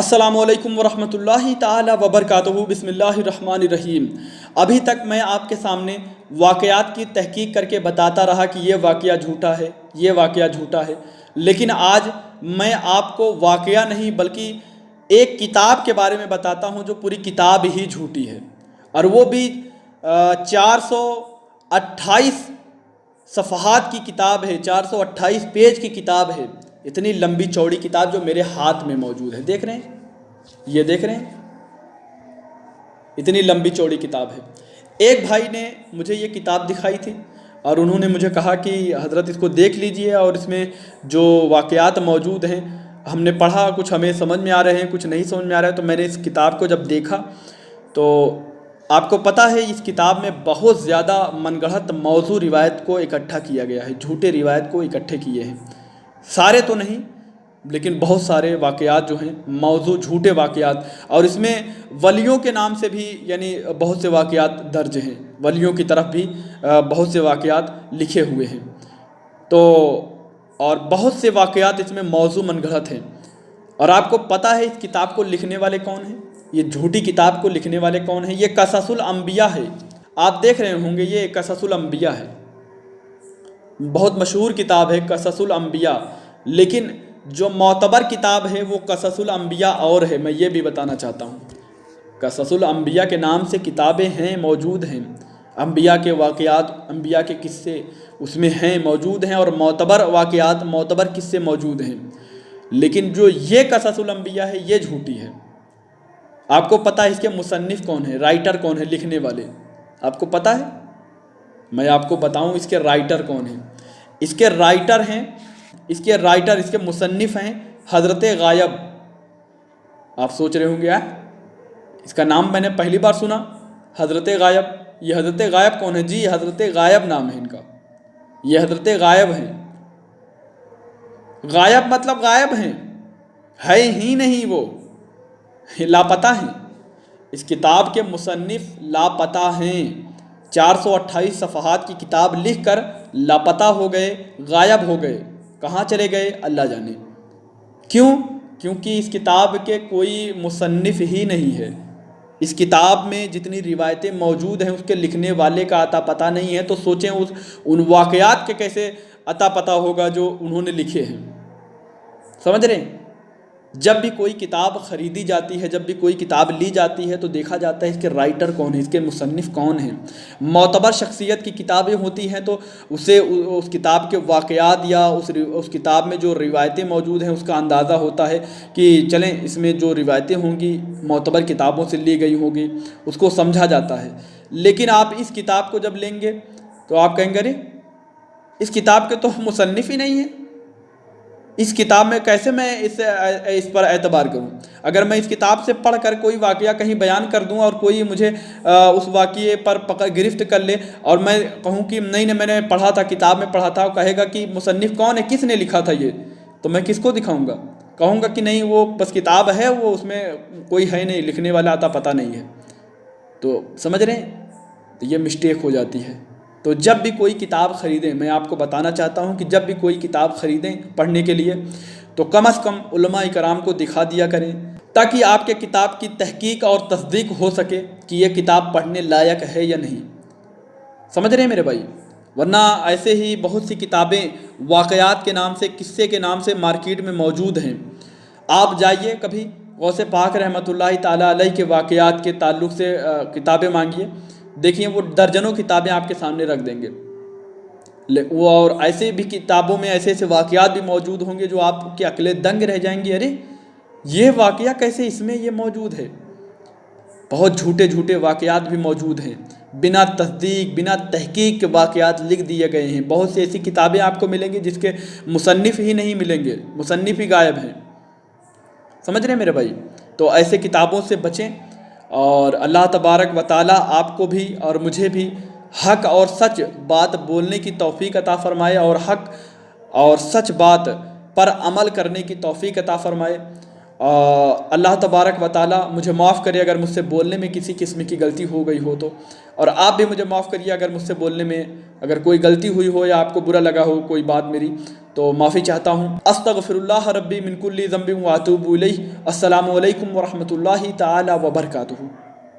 السلام علیکم ورحمۃ اللہ تعالی وبرکاتہ۔ بسم اللہ الرحمن الرحیم۔ ابھی تک میں آپ کے سامنے واقعات کی تحقیق کر کے بتاتا رہا کہ یہ واقعہ جھوٹا ہے، یہ واقعہ جھوٹا ہے، لیکن آج میں آپ کو واقعہ نہیں بلکہ ایک کتاب کے بارے میں بتاتا ہوں جو پوری کتاب ہی جھوٹی ہے، اور وہ بھی 428 صفحات کی کتاب ہے، 428 پیج کی کتاب ہے۔ اتنی لمبی چوڑی کتاب جو میرے ہاتھ میں موجود ہے، دیکھ رہے ہیں، یہ دیکھ رہے ہیں، اتنی لمبی چوڑی کتاب ہے۔ ایک بھائی نے مجھے یہ کتاب دکھائی تھی اور انہوں نے مجھے کہا کہ حضرت اس کو دیکھ لیجئے، اور اس میں جو واقعات موجود ہیں ہم نے پڑھا، کچھ ہمیں سمجھ میں آ رہے ہیں، کچھ نہیں سمجھ میں آ رہا ہے۔ تو میں نے اس کتاب کو جب دیکھا تو آپ کو پتہ ہے اس کتاب میں بہت زیادہ من گڑھت موضوع روایت کو اکٹھا کیا گیا ہے، جھوٹے روایت کو اکٹھے کیے ہیں، سارے تو نہیں لیکن بہت سارے واقعات جو ہیں موضوع جھوٹے واقعات، اور اس میں ولیوں کے نام سے بھی یعنی بہت سے واقعات درج ہیں، ولیوں کی طرف بھی بہت سے واقعات لکھے ہوئے ہیں، تو اور بہت سے واقعات اس میں موضوع من گڑھت ہیں۔ اور آپ کو پتہ ہے اس کتاب کو لکھنے والے کون ہیں؟ یہ جھوٹی کتاب کو لکھنے والے کون ہیں؟ یہ قصص الانبیاء ہے۔ آپ دیکھ رہے ہوں گے یہ قصص الانبیاء ہے، بہت مشہور کتاب ہے قصص الانبیاء، لیکن جو معتبر کتاب ہے وہ قصص الانبیاء اور ہے، میں یہ بھی بتانا چاہتا ہوں۔ قصص الانبیاء کے نام سے کتابیں ہیں، موجود ہیں، انبیاء کے واقعات، انبیاء کے قصے اس میں ہیں، موجود ہیں، اور معتبر واقعات، معتبر قصے موجود ہیں، لیکن جو یہ قصص الانبیاء ہے یہ جھوٹی ہے۔ آپ کو پتہ ہے اس کے مصنف کون ہے، رائٹر کون ہے، لکھنے والے آپ کو پتہ ہے؟ میں آپ کو بتاؤں اس کے رائٹر کون ہیں۔ اس کے رائٹر ہیں، اس کے مصنف ہیں حضرت غائب۔ آپ سوچ رہے ہوں گے اس کا نام میں نے پہلی بار سنا، حضرت غائب۔ یہ حضرت غائب کون ہے؟ جی حضرت غائب نام ہے ان کا، یہ حضرت غائب ہیں۔ غائب مطلب غائب ہیں، ہے ہی نہیں، وہ لاپتہ ہیں۔ اس کتاب کے مصنف لاپتہ ہیں، 428 صفحات کی کتاب لکھ کر لاپتہ ہو گئے، غائب ہو گئے، کہاں چلے گئے اللہ جانے۔ کیوں؟ کیونکہ اس کتاب کے کوئی مصنف ہی نہیں ہے۔ اس کتاب میں جتنی روایتیں موجود ہیں اس کے لکھنے والے کا اتا پتہ نہیں ہے، تو سوچیں ان واقعات کے کیسے اتا پتہ ہوگا جو انہوں نے لکھے ہیں۔ سمجھ رہے ہیں؟ جب بھی کوئی کتاب خریدی جاتی ہے، جب بھی کوئی کتاب لی جاتی ہے تو دیکھا جاتا ہے اس کے رائٹر کون ہیں، اس کے مصنف کون ہیں۔ معتبر شخصیت کی کتابیں ہوتی ہیں تو اسے اس کتاب کے واقعات یا اس کتاب میں جو روایتیں موجود ہیں اس کا اندازہ ہوتا ہے کہ چلیں اس میں جو روایتیں ہوں گی معتبر کتابوں سے لی گئی ہوں گی، اس کو سمجھا جاتا ہے۔ لیکن آپ اس کتاب کو جب لیں گے تو آپ کہیں گے ارے اس کتاب کے تو مصنف ہی نہیں ہیں، اس کتاب میں کیسے میں اس پر اعتبار کروں؟ اگر میں اس کتاب سے پڑھ کر کوئی واقعہ کہیں بیان کر دوں اور کوئی مجھے اس واقعے پر گرفت کر لے اور میں کہوں کہ نہیں میں نے پڑھا تھا، کتاب میں پڑھا تھا، کہے گا کہ مصنف کون ہے، کس نے لکھا تھا یہ، تو میں کس کو دکھاؤں گا؟ کہوں گا کہ نہیں وہ بس کتاب ہے، وہ اس میں کوئی ہے نہیں، لکھنے والا آتا پتہ نہیں ہے۔ تو سمجھ رہے ہیں؟ تو یہ مسٹیک ہو جاتی ہے۔ تو جب بھی کوئی کتاب خریدیں، میں آپ کو بتانا چاہتا ہوں کہ جب بھی کوئی کتاب خریدیں پڑھنے کے لیے تو کم از کم علماء کرام کو دکھا دیا کریں، تاکہ آپ کے کتاب کی تحقیق اور تصدیق ہو سکے کہ یہ کتاب پڑھنے لائق ہے یا نہیں۔ سمجھ رہے ہیں میرے بھائی؟ ورنہ ایسے ہی بہت سی کتابیں واقعات کے نام سے، قصے کے نام سے مارکیٹ میں موجود ہیں۔ آپ جائیے کبھی غوث پاک رحمۃ اللہ تعالیٰ علیہ کے واقعات کے تعلق سے کتابیں مانگیے، دیکھیے وہ درجنوں کتابیں آپ کے سامنے رکھ دیں گے، وہ اور ایسے بھی کتابوں میں ایسے ایسے واقعات بھی موجود ہوں گے جو آپ کی عقلیں دنگ رہ جائیں گی، ارے یہ واقعہ کیسے اس میں یہ موجود ہے۔ بہت جھوٹے جھوٹے واقعات بھی موجود ہیں، بنا تصدیق بنا تحقیق کے واقعات لکھ دیے گئے ہیں۔ بہت سی ایسی کتابیں آپ کو ملیں گی جس کے مصنف ہی نہیں ملیں گے، مصنف ہی غائب ہیں۔ سمجھ رہے ہیں میرے بھائی؟ تو ایسے کتابوں سے بچیں، اور اللہ تبارک و تعالیٰ آپ کو بھی اور مجھے بھی حق اور سچ بات بولنے کی توفیق عطا فرمائے، اور حق اور سچ بات پر عمل کرنے کی توفیق عطا فرمائے، اللہ تبارک و تعالی مجھے معاف کرے اگر مجھ سے بولنے میں کسی قسم کی غلطی ہو گئی ہو تو، اور آپ بھی مجھے معاف کریے اگر مجھ سے بولنے میں اگر کوئی غلطی ہوئی ہو یا آپ کو برا لگا ہو کوئی بات میری، تو معافی چاہتا ہوں۔ استغفر اللہ ربی من کل ذنب واتوب الیہ۔ السلام علیکم ورحمۃ اللہ تعالی وبرکاتہ۔